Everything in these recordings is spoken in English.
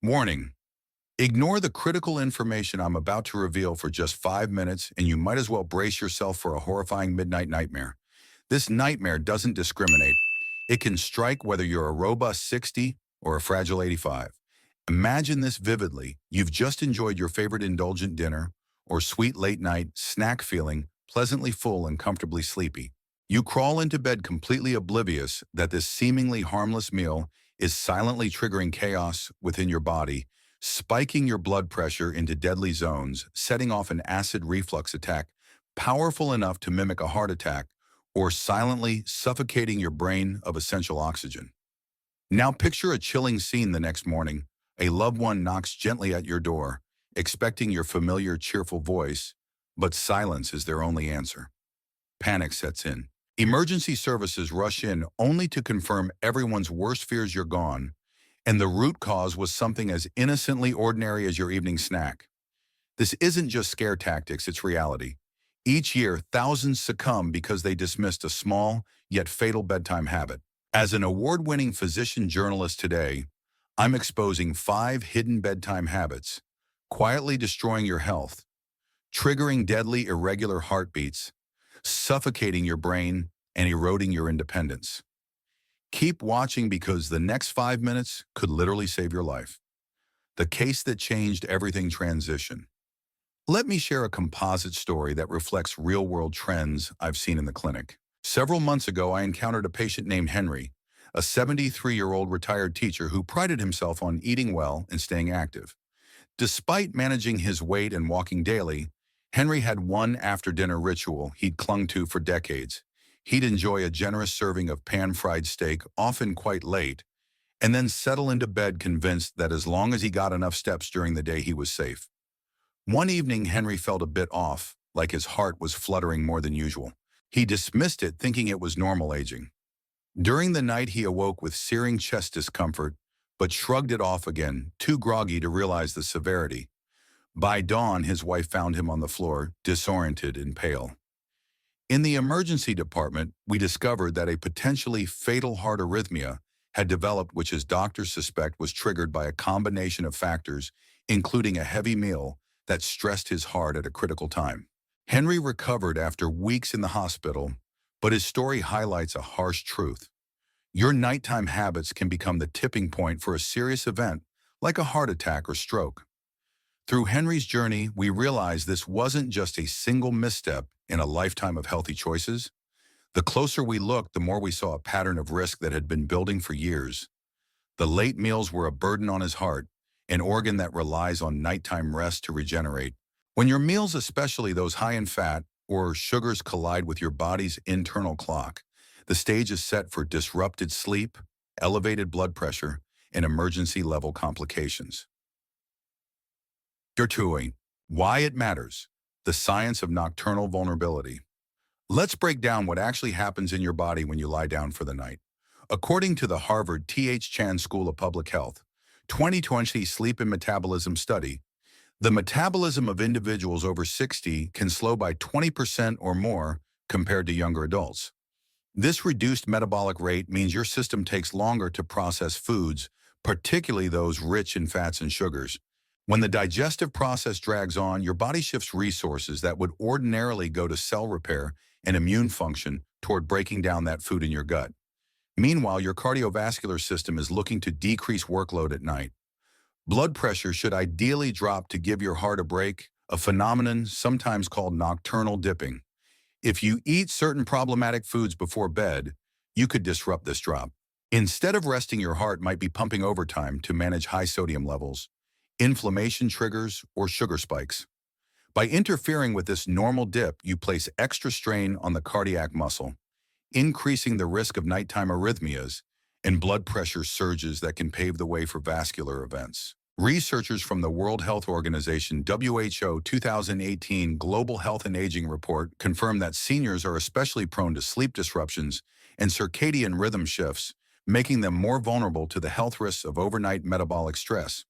Warning: ignore the critical information I'm about to reveal for just 5 minutes, and you might as well brace yourself for a horrifying midnight nightmare. This nightmare doesn't discriminate. It can strike whether you're a robust 60 or a fragile 85. Imagine this vividly. You've just enjoyed your favorite indulgent dinner or sweet late-night snack, feeling pleasantly full and comfortably sleepy. You crawl into bed completely oblivious that this seemingly harmless meal is silently triggering chaos within your body, spiking your blood pressure into deadly zones, setting off an acid reflux attack powerful enough to mimic a heart attack, or silently suffocating your brain of essential oxygen. Now picture a chilling scene the next morning. A loved one knocks gently at your door, expecting your familiar cheerful voice, but silence is their only answer. Panic sets in. Emergency services rush in only to confirm everyone's worst fears you're gone, and the root cause was something as innocently ordinary as your evening snack. This isn't just scare tactics, it's reality. Each year, thousands succumb because they dismissed a small yet fatal bedtime habit. As an award-winning physician journalist today, I'm exposing 5 hidden bedtime habits, quietly destroying your health, triggering deadly irregular heartbeats, suffocating your brain, and eroding your independence. Keep watching because the next 5 minutes could literally save your life. The case that changed everything transition. Let me share a composite story that reflects real-world trends I've seen in the clinic. Several months ago, I encountered a patient named Henry, a 73-year-old retired teacher who prided himself on eating well and staying active. Despite managing his weight and walking daily, Henry had one after-dinner ritual he'd clung to for decades. He'd enjoy a generous serving of pan-fried steak, often quite late, and then settle into bed convinced that as long as he got enough steps during the day, he was safe. One evening, Henry felt a bit off, like his heart was fluttering more than usual. He dismissed it, thinking it was normal aging. During the night, he awoke with searing chest discomfort, but shrugged it off again, too groggy to realize the severity. By dawn, his wife found him on the floor, disoriented and pale. In the emergency department, we discovered that a potentially fatal heart arrhythmia had developed, which his doctors suspect was triggered by a combination of factors, including a heavy meal that stressed his heart at a critical time. Henry recovered after weeks in the hospital, but his story highlights a harsh truth. Your nighttime habits can become the tipping point for a serious event, like a heart attack or stroke. Through Henry's journey, we realized this wasn't just a single misstep in a lifetime of healthy choices. The closer we looked, the more we saw a pattern of risk that had been building for years. The late meals were a burden on his heart, an organ that relies on nighttime rest to regenerate. When your meals, especially those high in fat or sugars, collide with your body's internal clock, the stage is set for disrupted sleep, elevated blood pressure, and emergency-level complications. Chapter 2: Why it matters. The science of nocturnal vulnerability. Let's break down what actually happens in your body when you lie down for the night. According to the Harvard T.H. Chan School of Public Health 2020 Sleep and Metabolism Study, the metabolism of individuals over 60 can slow by 20% or more compared to younger adults. This reduced metabolic rate means your system takes longer to process foods, particularly those rich in fats and sugars. When the digestive process drags on, your body shifts resources that would ordinarily go to cell repair and immune function toward breaking down that food in your gut. Meanwhile, your cardiovascular system is looking to decrease workload at night. Blood pressure should ideally drop to give your heart a break, a phenomenon sometimes called nocturnal dipping. If you eat certain problematic foods before bed, you could disrupt this drop. Instead of resting, your heart might be pumping overtime to manage high sodium levels, inflammation triggers, or sugar spikes. By interfering with this normal dip, you place extra strain on the cardiac muscle, increasing the risk of nighttime arrhythmias and blood pressure surges that can pave the way for vascular events. Researchers from the World Health Organization WHO 2018 Global Health and Aging Report confirm that seniors are especially prone to sleep disruptions and circadian rhythm shifts, making them more vulnerable to the health risks of overnight metabolic stress.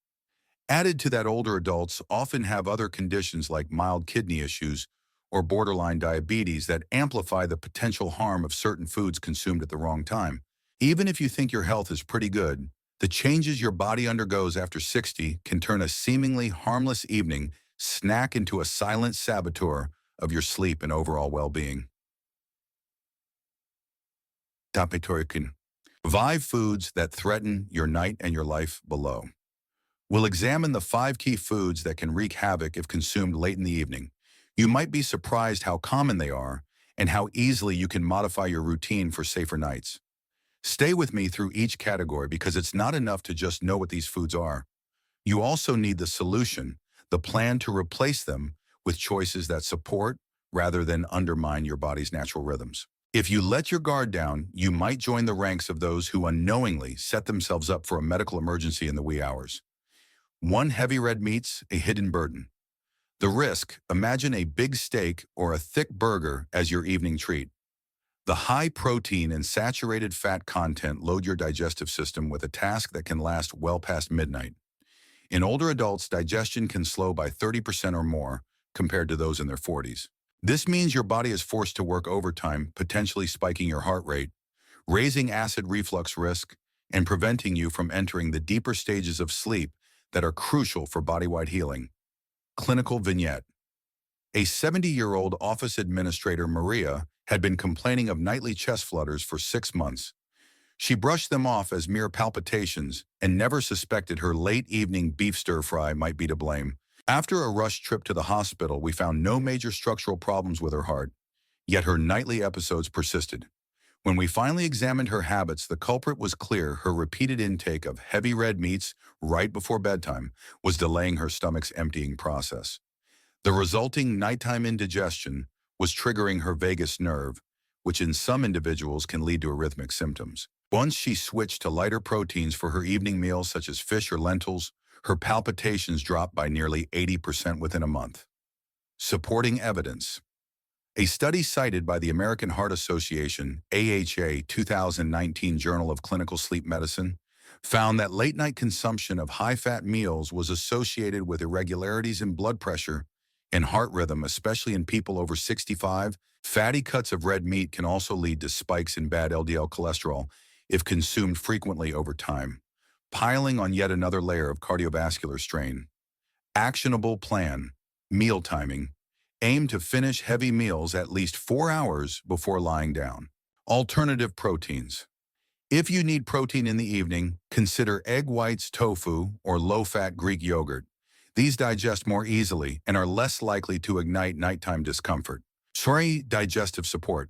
Added to that, older adults often have other conditions like mild kidney issues or borderline diabetes that amplify the potential harm of certain foods consumed at the wrong time. Even if you think your health is pretty good, The changes your body undergoes after 60 can turn a seemingly harmless evening snack into a silent saboteur of your sleep and overall well-being. Tapetorikin. 5 foods that threaten your night and your life below. We'll examine the 5 key foods that can wreak havoc if consumed late in the evening. You might be surprised how common they are and how easily you can modify your routine for safer nights. Stay with me through each category because it's not enough to just know what these foods are. You also need the solution, the plan to replace them with choices that support rather than undermine your body's natural rhythms. If you let your guard down, you might join the ranks of those who unknowingly set themselves up for a medical emergency in the wee hours. 1. Heavy red meats, a hidden burden. The risk: imagine a big steak or a thick burger as your evening treat. The high protein and saturated fat content load your digestive system with a task that can last well past midnight. In older adults, digestion can slow by 30% or more compared to those in their 40s. This means your body is forced to work overtime, potentially spiking your heart rate, raising acid reflux risk, and preventing you from entering the deeper stages of sleep that are crucial for body-wide healing. Clinical vignette. A 70-year-old office administrator, Maria, had been complaining of nightly chest flutters for 6 months. She brushed them off as mere palpitations and never suspected her late evening beef stir-fry might be to blame. After a rushed trip to the hospital, we found no major structural problems with her heart, yet her nightly episodes persisted. When we finally examined her habits, the culprit was clear: her repeated intake of heavy red meats right before bedtime was delaying her stomach's emptying process. The resulting nighttime indigestion was triggering her vagus nerve, which in some individuals can lead to arrhythmic symptoms. Once she switched to lighter proteins for her evening meals, such as fish or lentils, her palpitations dropped by nearly 80% within a month. Supporting evidence. A study cited by the American Heart Association, AHA 2019 Journal of Clinical Sleep Medicine, found that late-night consumption of high-fat meals was associated with irregularities in blood pressure and heart rhythm, especially in people over 65. Fatty cuts of red meat can also lead to spikes in bad LDL cholesterol if consumed frequently over time, piling on yet another layer of cardiovascular strain. Actionable plan. Meal timing. Aim to finish heavy meals at least 4 hours before lying down. Alternative proteins. If you need protein in the evening, consider egg whites, tofu, or low-fat Greek yogurt. These digest more easily and are less likely to ignite nighttime discomfort. Digestive support.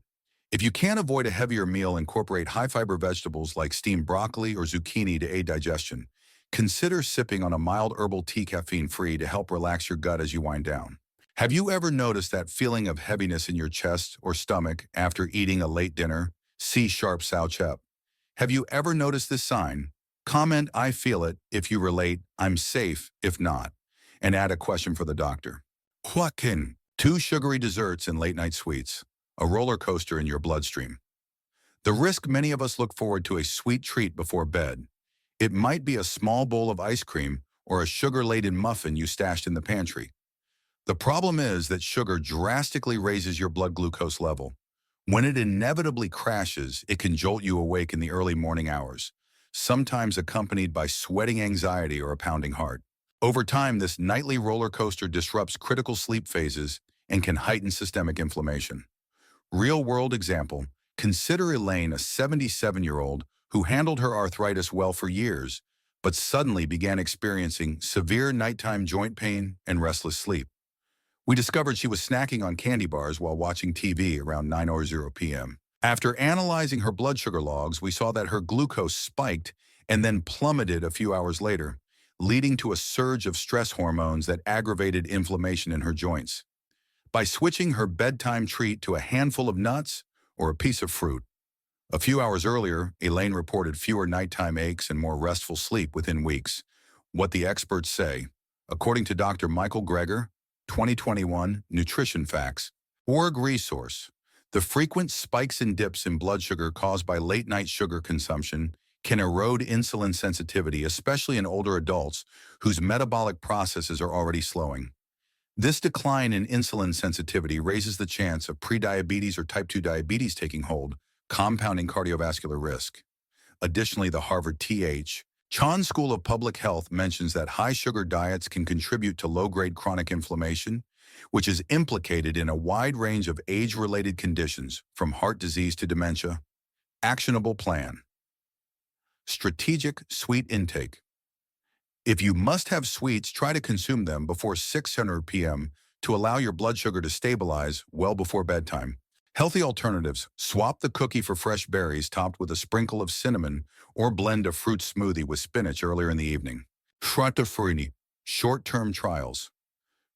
If you can't avoid a heavier meal, incorporate high-fiber vegetables like steamed broccoli or zucchini to aid digestion. Consider sipping on a mild herbal tea, caffeine-free, to help relax your gut as you wind down. Have you ever noticed that feeling of heaviness in your chest or stomach after eating a late dinner? See Sharp Sauchep. Have you ever noticed this sign? Comment "I feel it" if you relate, "I'm safe" if not, and add a question for the doctor. Huakin. 2 sugary desserts and late-night sweets. A roller coaster in your bloodstream. The risk: many of us look forward to a sweet treat before bed. It might be a small bowl of ice cream or a sugar-laden muffin you stashed in the pantry. The problem is that sugar drastically raises your blood glucose level. When it inevitably crashes, it can jolt you awake in the early morning hours, sometimes accompanied by sweating anxiety or a pounding heart. Over time, this nightly roller coaster disrupts critical sleep phases and can heighten systemic inflammation. Real-world example: consider Elaine, a 77-year-old who handled her arthritis well for years, but suddenly began experiencing severe nighttime joint pain and restless sleep. We discovered she was snacking on candy bars while watching TV around 9:00 p.m. After analyzing her blood sugar logs, we saw that her glucose spiked and then plummeted a few hours later, leading to a surge of stress hormones that aggravated inflammation in her joints. By switching her bedtime treat to a handful of nuts or a piece of fruit, a few hours earlier, Elaine reported fewer nighttime aches and more restful sleep within weeks. What the experts say. According to Dr. Michael Greger, 2021 Nutrition Facts. Org resource. The frequent spikes and dips in blood sugar caused by late-night sugar consumption can erode insulin sensitivity, especially in older adults whose metabolic processes are already slowing. This decline in insulin sensitivity raises the chance of prediabetes or type 2 diabetes taking hold, compounding cardiovascular risk. Additionally, the Harvard Th. Chan School of Public Health mentions that high-sugar diets can contribute to low-grade chronic inflammation, which is implicated in a wide range of age-related conditions, from heart disease to dementia. Actionable plan. Strategic sweet intake. If you must have sweets, try to consume them before 600 p.m. to allow your blood sugar to stabilize well before bedtime. Healthy alternatives. Swap the cookie for fresh berries topped with a sprinkle of cinnamon or blend a fruit smoothie with spinach earlier in the evening. Short-term short-term trials.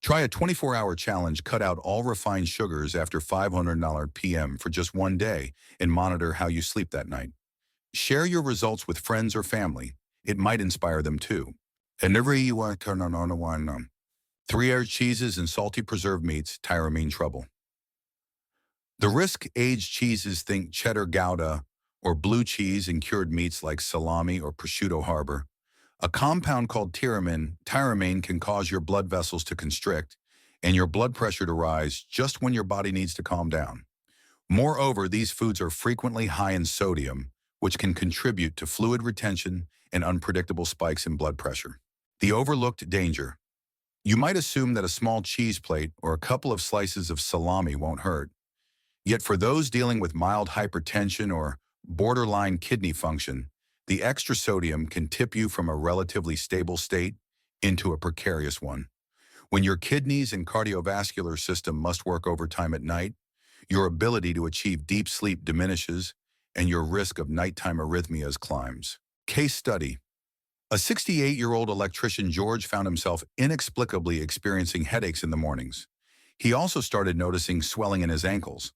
Try a 24-hour challenge, cut out all refined sugars after 500 p.m. for just one day, and monitor how you sleep that night. Share your results with friends or family. It might inspire them too. And every you want to turn on one. 3 cheeses and salty preserved meats, tyramine trouble. The risk-aged cheeses, think cheddar Gouda or blue cheese, and cured meats like salami or prosciutto harbor. A compound called tyramine can cause your blood vessels to constrict and your blood pressure to rise just when your body needs to calm down. Moreover, these foods are frequently high in sodium, which can contribute to fluid retention and unpredictable spikes in blood pressure. The overlooked danger. You might assume that a small cheese plate or a couple of slices of salami won't hurt. Yet for those dealing with mild hypertension or borderline kidney function, the extra sodium can tip you from a relatively stable state into a precarious one. When your kidneys and cardiovascular system must work overtime at night, your ability to achieve deep sleep diminishes and your risk of nighttime arrhythmias climbs. Case study. A 68-year-old electrician, George, found himself inexplicably experiencing headaches in the mornings. He also started noticing swelling in his ankles.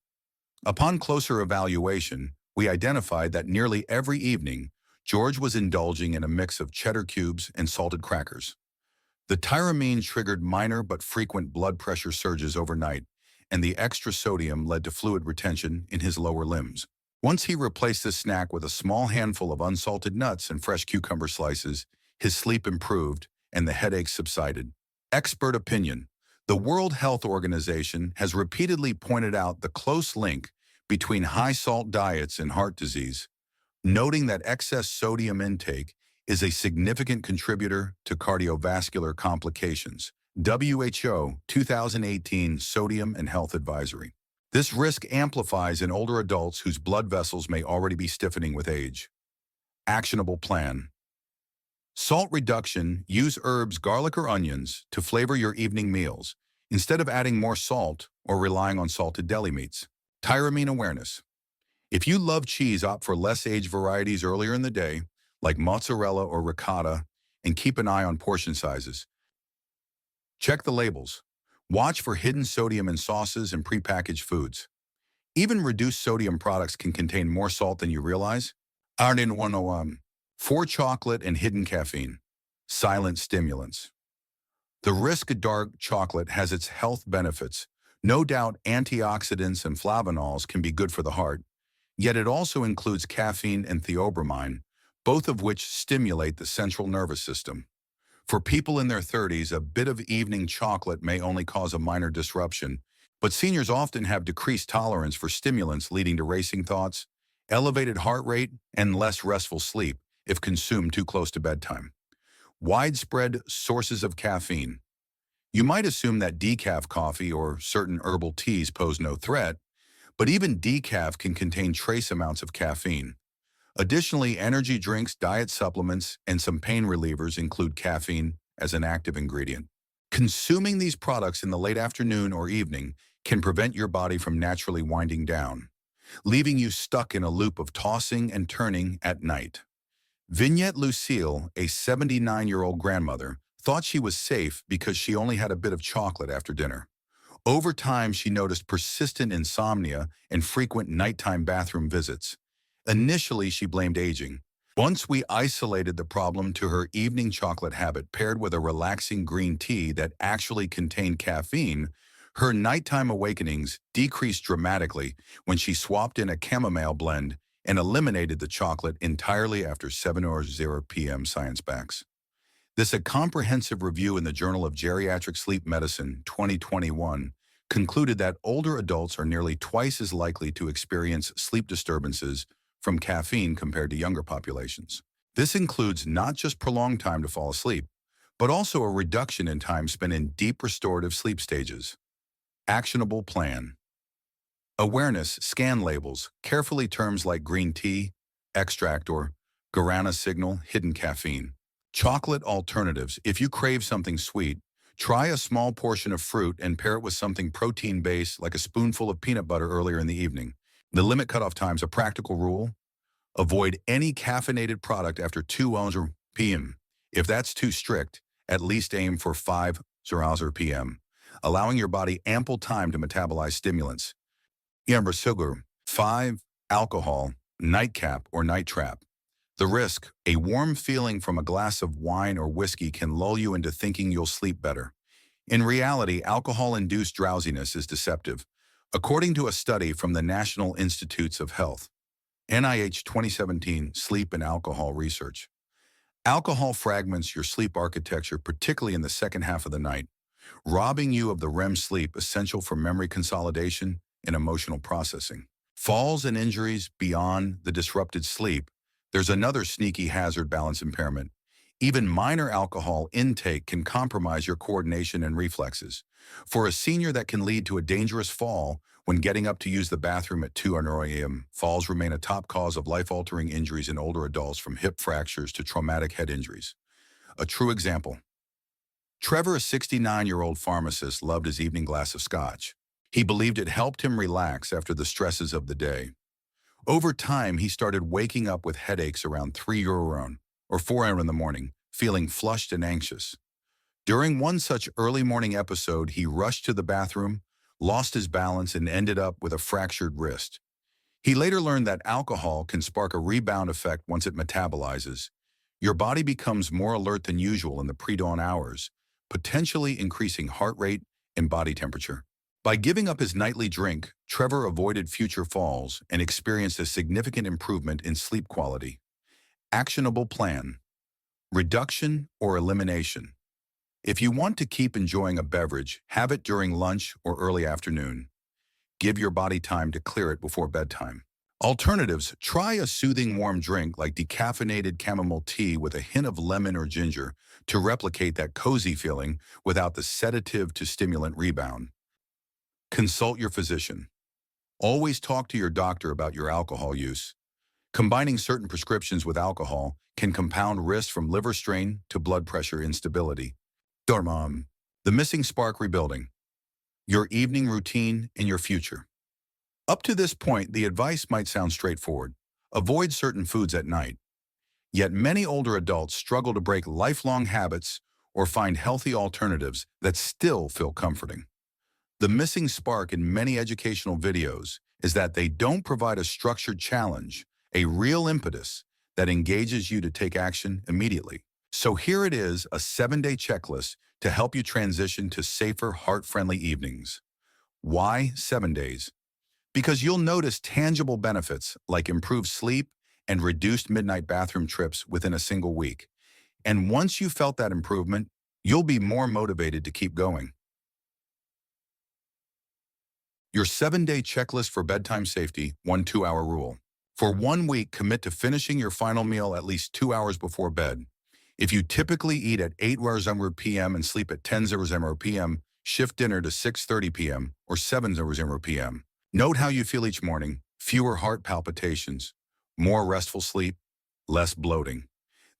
Upon closer evaluation, we identified that nearly every evening, George was indulging in a mix of cheddar cubes and salted crackers. The tyramine triggered minor but frequent blood pressure surges overnight, and the extra sodium led to fluid retention in his lower limbs. Once he replaced this snack with a small handful of unsalted nuts and fresh cucumber slices, his sleep improved and the headaches subsided. Expert opinion. The World Health Organization has repeatedly pointed out the close link between high-salt diets and heart disease, noting that excess sodium intake is a significant contributor to cardiovascular complications. WHO 2018 Sodium and Health Advisory. This risk amplifies in older adults whose blood vessels may already be stiffening with age. Actionable plan. Salt reduction. Use herbs, garlic, or onions to flavor your evening meals, instead of adding more salt or relying on salted deli meats. Tyramine awareness. If you love cheese, opt for less aged varieties earlier in the day, like mozzarella or ricotta, and keep an eye on portion sizes. Check the labels. Watch for hidden sodium in sauces and prepackaged foods. Even reduced sodium products can contain more salt than you realize. Arnin 101. For chocolate and hidden caffeine. Silent stimulants. The risk of dark chocolate has its health benefits. No doubt antioxidants and flavonols can be good for the heart, yet it also includes caffeine and theobromine, both of which stimulate the central nervous system. For people in their 30s, a bit of evening chocolate may only cause a minor disruption, but seniors often have decreased tolerance for stimulants, leading to racing thoughts, elevated heart rate, and less restful sleep if consumed too close to bedtime. Widespread sources of caffeine. You might assume that decaf coffee or certain herbal teas pose no threat, but even decaf can contain trace amounts of caffeine. Additionally, energy drinks, diet supplements, and some pain relievers include caffeine as an active ingredient. Consuming these products in the late afternoon or evening can prevent your body from naturally winding down, leaving you stuck in a loop of tossing and turning at night. Vignette Lucille, a 79-year-old grandmother, thought she was safe because she only had a bit of chocolate after dinner. Over time, she noticed persistent insomnia and frequent nighttime bathroom visits. Initially, she blamed aging. Once we isolated the problem to her evening chocolate habit paired with a relaxing green tea that actually contained caffeine, her nighttime awakenings decreased dramatically when she swapped in a chamomile blend and eliminated the chocolate entirely after 7:00 p.m. Science backs. This, a comprehensive review in the Journal of Geriatric Sleep Medicine 2021, concluded that older adults are nearly twice as likely to experience sleep disturbances from caffeine compared to younger populations. This includes not just prolonged time to fall asleep, but also a reduction in time spent in deep restorative sleep stages. Actionable plan. Awareness, scan labels, carefully terms like green tea, extract, or guarana signal, hidden caffeine. Chocolate alternatives. If you crave something sweet, try a small portion of fruit and pair it with something protein-based like a spoonful of peanut butter earlier in the evening. The limit cutoff time's a practical rule. Avoid any caffeinated product after 2 p.m. If that's too strict, at least aim for 5 p.m., allowing your body ample time to metabolize stimulants. Number sugar. 5. Alcohol, nightcap or night trap. The risk, a warm feeling from a glass of wine or whiskey can lull you into thinking you'll sleep better. In reality, alcohol-induced drowsiness is deceptive. According to a study from the National Institutes of Health, NIH 2017 Sleep and Alcohol Research. Alcohol fragments your sleep architecture, particularly in the second half of the night, robbing you of the REM sleep essential for memory consolidation and emotional processing. Falls and injuries beyond the disrupted sleep. There's another sneaky hazard: balance impairment. Even minor alcohol intake can compromise your coordination and reflexes. For a senior, that can lead to a dangerous fall when getting up to use the bathroom at 2 a.m. Falls remain a top cause of life-altering injuries in older adults, from hip fractures to traumatic head injuries. A true example. Trevor, a 69-year-old pharmacist, loved his evening glass of scotch. He believed it helped him relax after the stresses of the day. Over time, he started waking up with headaches around 3 or 4 a.m. in the morning, feeling flushed and anxious. During one such early morning episode, he rushed to the bathroom, lost his balance, and ended up with a fractured wrist. He later learned that alcohol can spark a rebound effect once it metabolizes. Your body becomes more alert than usual in the pre-dawn hours, potentially increasing heart rate and body temperature. By giving up his nightly drink, Trevor avoided future falls and experienced a significant improvement in sleep quality. Actionable plan. Reduction or elimination. If you want to keep enjoying a beverage, have it during lunch or early afternoon. Give your body time to clear it before bedtime. Alternatives: try a soothing warm drink like decaffeinated chamomile tea with a hint of lemon or ginger to replicate that cozy feeling without the sedative to stimulant rebound. Consult your physician. Always talk to your doctor about your alcohol use. Combining certain prescriptions with alcohol can compound risk from liver strain to blood pressure instability. Dormam. The missing spark: rebuilding your evening routine and your future. Up to this point, the advice might sound straightforward. Avoid certain foods at night. Yet many older adults struggle to break lifelong habits or find healthy alternatives that still feel comforting. The missing spark in many educational videos is that they don't provide a structured challenge, a real impetus that engages you to take action immediately. So here it is, a 7-day checklist to help you transition to safer, heart-friendly evenings. Why 7 days? Because you'll notice tangible benefits like improved sleep and reduced midnight bathroom trips within a single week. And once you've felt that improvement, you'll be more motivated to keep going. Your 7-day checklist for bedtime safety: 1 2-hour rule. For 1 week, commit to finishing your final meal at least 2 hours before bed. If you typically eat at 8 p.m. and sleep at 10 p.m., shift dinner to 6:30 p.m. or 7 p.m. Note how you feel each morning: fewer heart palpitations, more restful sleep, less bloating.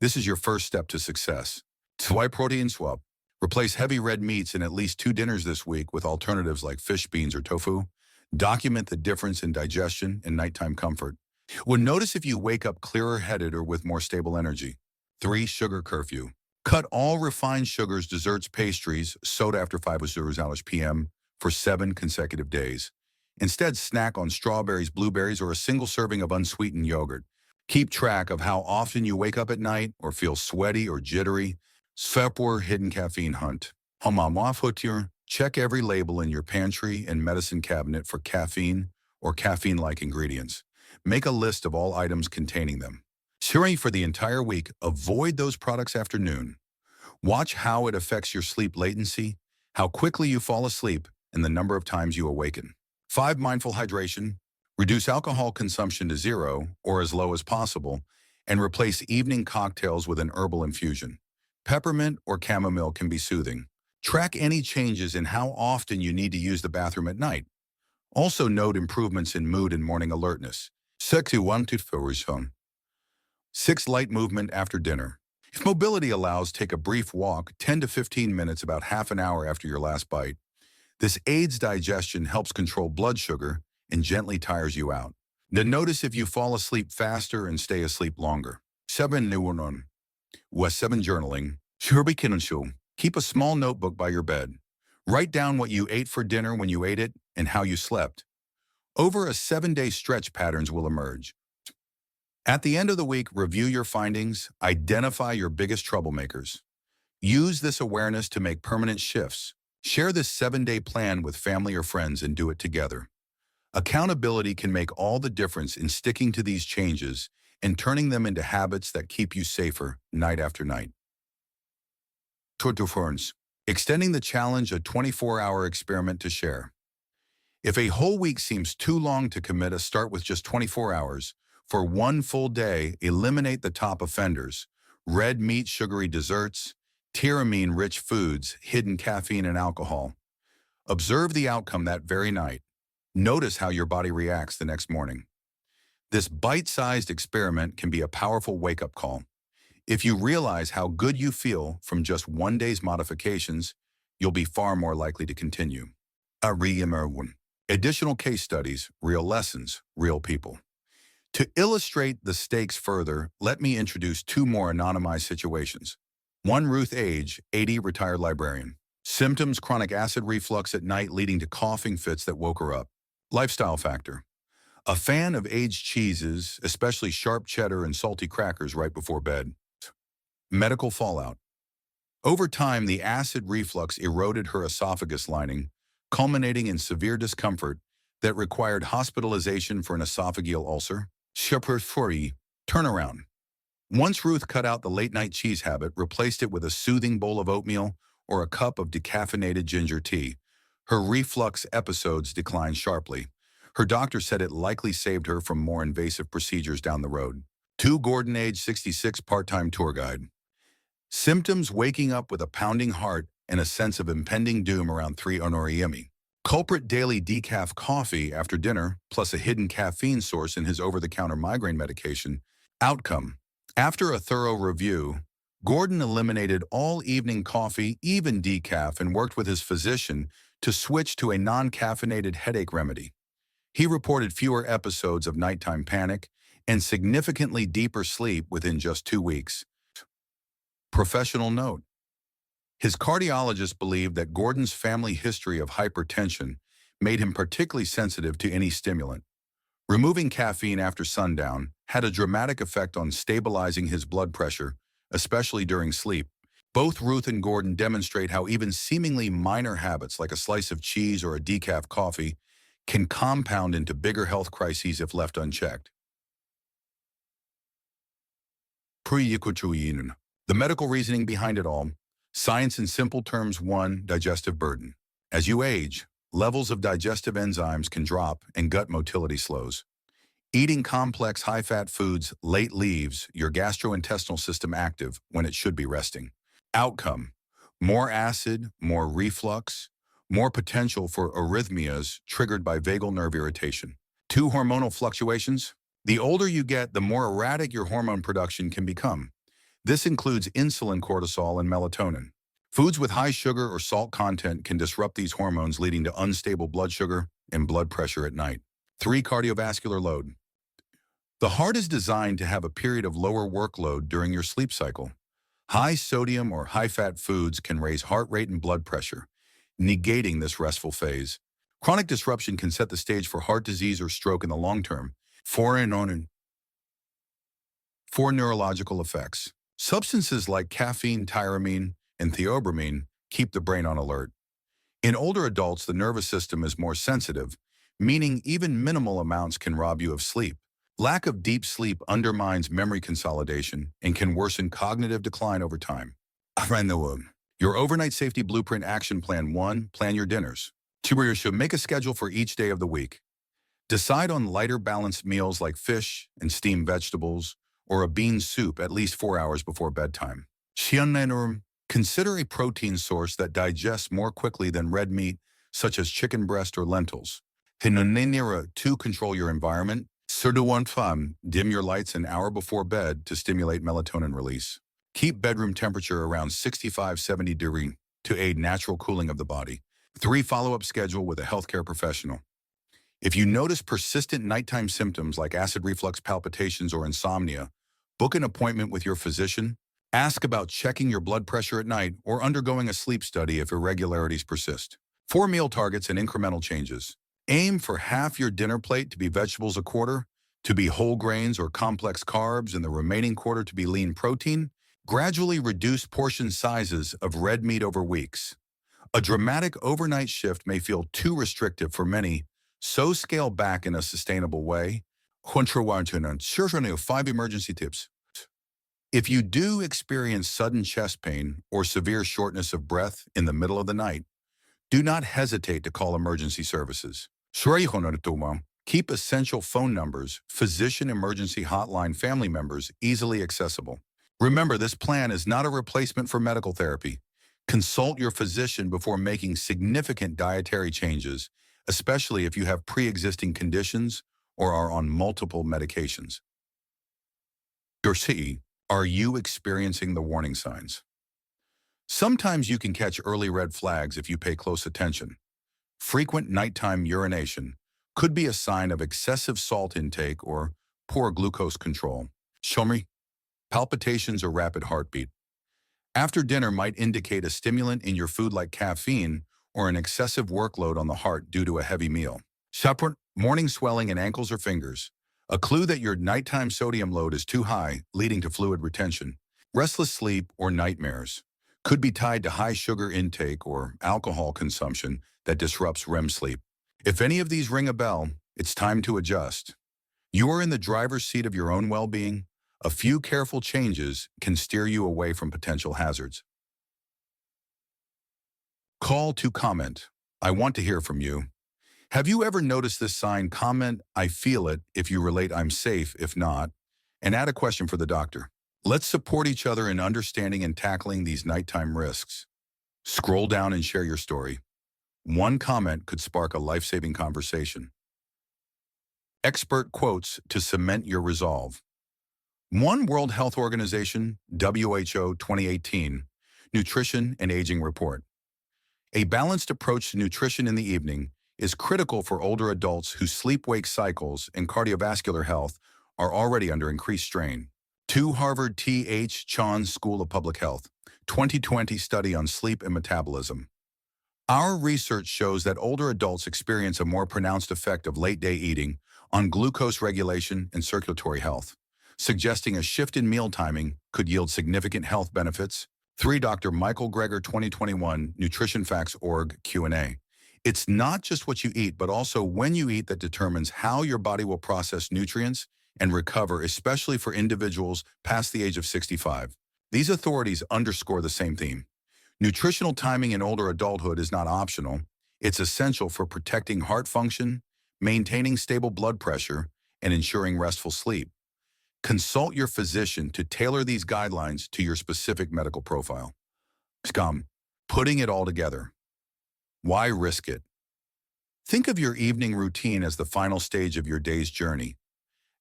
This is your first step to success. Soy protein swap. Replace heavy red meats in at least 2 dinners this week with alternatives like fish, beans, or tofu. Document the difference in digestion and nighttime comfort. Well, notice if you wake up clearer-headed or with more stable energy. 3. Sugar curfew. Cut all refined sugars, desserts, pastries, soda after 5 p.m. for 7 consecutive days. Instead, snack on strawberries, blueberries, or a single serving of unsweetened yogurt. Keep track of how often you wake up at night or feel sweaty or jittery. Svepor hidden caffeine hunt. Check every label in your pantry and medicine cabinet for caffeine or caffeine-like ingredients. Make a list of all items containing them. For the entire week, avoid those products after noon. Watch how it affects your sleep latency, how quickly you fall asleep, and the number of times you awaken. 5. Mindful hydration. Reduce alcohol consumption to 0 or as low as possible, and replace evening cocktails with an herbal infusion. Peppermint or chamomile can be soothing. Track any changes in how often you need to use the bathroom at night. Also note improvements in mood and morning alertness. 6 light movement after dinner. If mobility allows, take a brief walk, 10 to 15 minutes, about half an hour after your last bite. This aids digestion, helps control blood sugar, and gently tires you out. Then notice if you fall asleep faster and stay asleep longer. 7 journaling. Keep a small notebook by your bed. Write down what you ate for dinner, when you ate it, and how you slept. Over a 7-day stretch, patterns will emerge. At the end of the week, review your findings, identify your biggest troublemakers. Use this awareness to make permanent shifts. Share this 7-day plan with family or friends and do it together. Accountability can make all the difference in sticking to these changes and turning them into habits that keep you safer night after night. Tour de France. Extending the challenge, a 24-hour experiment to share. If a whole week seems too long to commit, start with just 24 hours. For one full day, eliminate the top offenders: red meat, sugary desserts, tyramine-rich foods, hidden caffeine and alcohol. Observe the outcome that very night. Notice how your body reacts the next morning. This bite-sized experiment can be a powerful wake-up call. If you realize how good you feel from just one day's modifications, you'll be far more likely to continue. Additional case studies, real lessons, real people. To illustrate the stakes further, let me introduce 2 more anonymized situations. 1, Ruth, age 80, retired librarian. Symptoms: chronic acid reflux at night leading to coughing fits that woke her up. Lifestyle factor: a fan of aged cheeses, especially sharp cheddar and salty crackers right before bed. Medical fallout: over time, the acid reflux eroded her esophagus lining, culminating in severe discomfort that required hospitalization for an esophageal ulcer. Turnaround: once Ruth cut out the late-night cheese habit, replaced it with a soothing bowl of oatmeal or a cup of decaffeinated ginger tea, her reflux episodes declined sharply. Her doctor said it likely saved her from more invasive procedures down the road. 2, Gordon, age 66, part-time tour guide. Symptoms: waking up with a pounding heart and a sense of impending doom around 3 am. Culprit: daily decaf coffee after dinner, plus a hidden caffeine source in his over-the-counter migraine medication. Outcome: after a thorough review, Gordon eliminated all evening coffee, even decaf, and worked with his physician to switch to a non-caffeinated headache remedy. He reported fewer episodes of nighttime panic and significantly deeper sleep within just 2 weeks. Professional note: his cardiologist believed that Gordon's family history of hypertension made him particularly sensitive to any stimulant. Removing caffeine after sundown had a dramatic effect on stabilizing his blood pressure, especially during sleep. Both Ruth and Gordon demonstrate how even seemingly minor habits like a slice of cheese or a decaf coffee can compound into bigger health crises if left unchecked. The medical reasoning behind it all. Science in simple terms. 1, digestive burden. As you age, levels of digestive enzymes can drop and gut motility slows. Eating complex high-fat foods late leaves your gastrointestinal system active when it should be resting. Outcome: more acid, more reflux, more potential for arrhythmias triggered by vagal nerve irritation. 2, hormonal fluctuations. The older you get, the more erratic your hormone production can become. This includes insulin, cortisol, and melatonin. Foods with high sugar or salt content can disrupt these hormones, leading to unstable blood sugar and blood pressure at night. 3, cardiovascular load. The heart is designed to have a period of lower workload during your sleep cycle. High sodium or high-fat foods can raise heart rate and blood pressure, negating this restful phase. Chronic disruption can set the stage for heart disease or stroke in the long term. 4, neurological effects. Substances like caffeine, tyramine, and theobromine keep the brain on alert. In older adults, the nervous system is more sensitive, meaning even minimal amounts can rob you of sleep. Lack of deep sleep undermines memory consolidation and can worsen cognitive decline over time. Your overnight safety blueprint action plan. 1, plan your dinners. 2, you should make a schedule for each day of the week. Decide on lighter, balanced meals like fish and steamed vegetables, or a bean soup at least 4 hours before bedtime. Siannenurum, consider a protein source that digests more quickly than red meat, such as chicken breast or lentils. Hinunenira, 2, control your environment. Surduwan fam, dim your lights an hour before bed to stimulate melatonin release. Keep bedroom temperature around 65-70 degrees to aid natural cooling of the body. 3, follow-up schedule with a healthcare professional. If you notice persistent nighttime symptoms like acid reflux palpitations or insomnia, book an appointment with your physician. Ask about checking your blood pressure at night or undergoing a sleep study if irregularities persist. 4, meal targets and incremental changes. Aim for half your dinner plate to be vegetables a quarter, to be whole grains or complex carbs, and the remaining quarter to be lean protein. Gradually reduce portion sizes of red meat over weeks. A dramatic overnight shift may feel too restrictive for many, so scale back in a sustainable way. 5 emergency tips. If you do experience sudden chest pain or severe shortness of breath in the middle of the night, do not hesitate to call emergency services. Keep essential phone numbers, physician emergency hotline, family members easily accessible. Remember, this plan is not a replacement for medical therapy. Consult your physician before making significant dietary changes, especially if you have pre-existing conditions or are on multiple medications. Are you experiencing the warning signs? Sometimes you can catch early red flags if you pay close attention. Frequent nighttime urination could be a sign of excessive salt intake or poor glucose control. Palpitations or rapid heartbeat. After dinner might indicate a stimulant in your food like caffeine or an excessive workload on the heart due to a heavy meal. Morning swelling in ankles or fingers. A clue that your nighttime sodium load is too high, leading to fluid retention. Restless sleep or nightmares could be tied to high sugar intake or alcohol consumption that disrupts REM sleep. If any of these ring a bell, it's time to adjust. You are in the driver's seat of your own well-being. A few careful changes can steer you away from potential hazards. Call to comment. I want to hear from you. Have you ever noticed this sign? Comment, I feel it, if you relate I'm safe, if not, and add a question for the doctor. Let's support each other in understanding and tackling these nighttime risks. Scroll down and share your story. One comment could spark a life-saving conversation. Expert quotes to cement your resolve. One World Health Organization, WHO 2018, Nutrition and Aging Report. A balanced approach to nutrition in the evening is critical for older adults whose sleep-wake cycles and cardiovascular health are already under increased strain. 2 Harvard T.H. Chan School of Public Health, 2020 study on sleep and metabolism. Our research shows that older adults experience a more pronounced effect of late-day eating on glucose regulation and circulatory health, suggesting a shift in meal timing could yield significant health benefits. 3 Dr. Michael Greger 2021 NutritionFacts.org Q&A. It's not just what you eat, but also when you eat that determines how your body will process nutrients and recover, especially for individuals past the age of 65. These authorities underscore the same theme. Nutritional timing in older adulthood is not optional. It's essential for protecting heart function, maintaining stable blood pressure, and ensuring restful sleep. Consult your physician to tailor these guidelines to your specific medical profile. Putting it all together. Why risk it? Think of your evening routine as the final stage of your day's journey.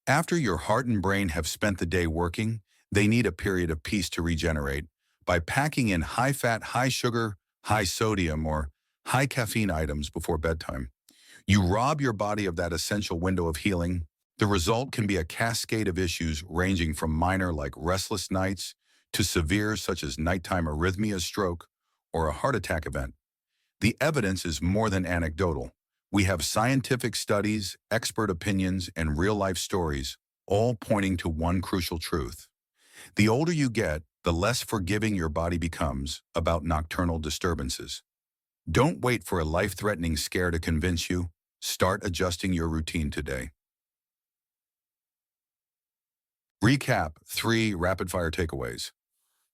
After your heart and brain have spent the day working, they need a period of peace to regenerate. By packing in high-fat, high-sugar, high-sodium, or high-caffeine items before bedtime, you rob your body of that essential window of healing. The result can be a cascade of issues ranging from minor like restless nights to severe such as nighttime arrhythmia, stroke, or a heart attack event. The evidence is more than anecdotal. We have scientific studies, expert opinions, and real-life stories, all pointing to one crucial truth. The older you get, the less forgiving your body becomes about nocturnal disturbances. Don't wait for a life-threatening scare to convince you. Start adjusting your routine today. Recap: 3 rapid-fire takeaways.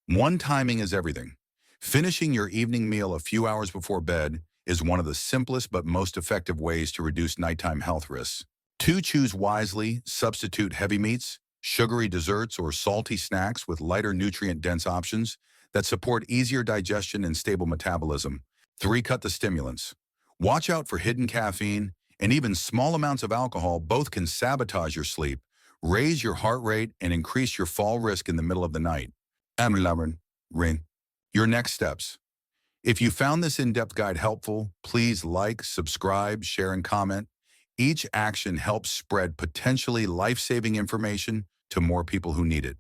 1. Timing is everything. Finishing your evening meal a few hours before bed is one of the simplest but most effective ways to reduce nighttime health risks. 2. Choose wisely. Substitute heavy meats, sugary desserts, or salty snacks with lighter nutrient-dense options that support easier digestion and stable metabolism. 3. Cut the stimulants. Watch out for hidden caffeine, and even small amounts of alcohol both can sabotage your sleep, raise your heart rate, and increase your fall risk in the middle of the night. Your next steps. If you found this in-depth guide helpful, please like, subscribe, share, and comment. Each action helps spread potentially life-saving information to more people who need it.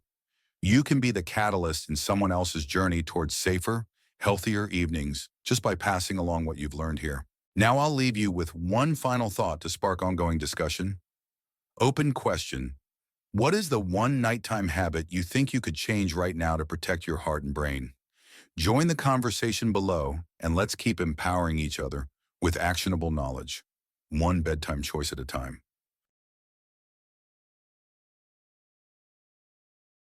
You can be the catalyst in someone else's journey towards safer, healthier evenings just by passing along what you've learned here. Now I'll leave you with one final thought to spark ongoing discussion. Open question. What is the one nighttime habit you think you could change right now to protect your heart and brain? Join the conversation below, and let's keep empowering each other with actionable knowledge, one bedtime choice at a time.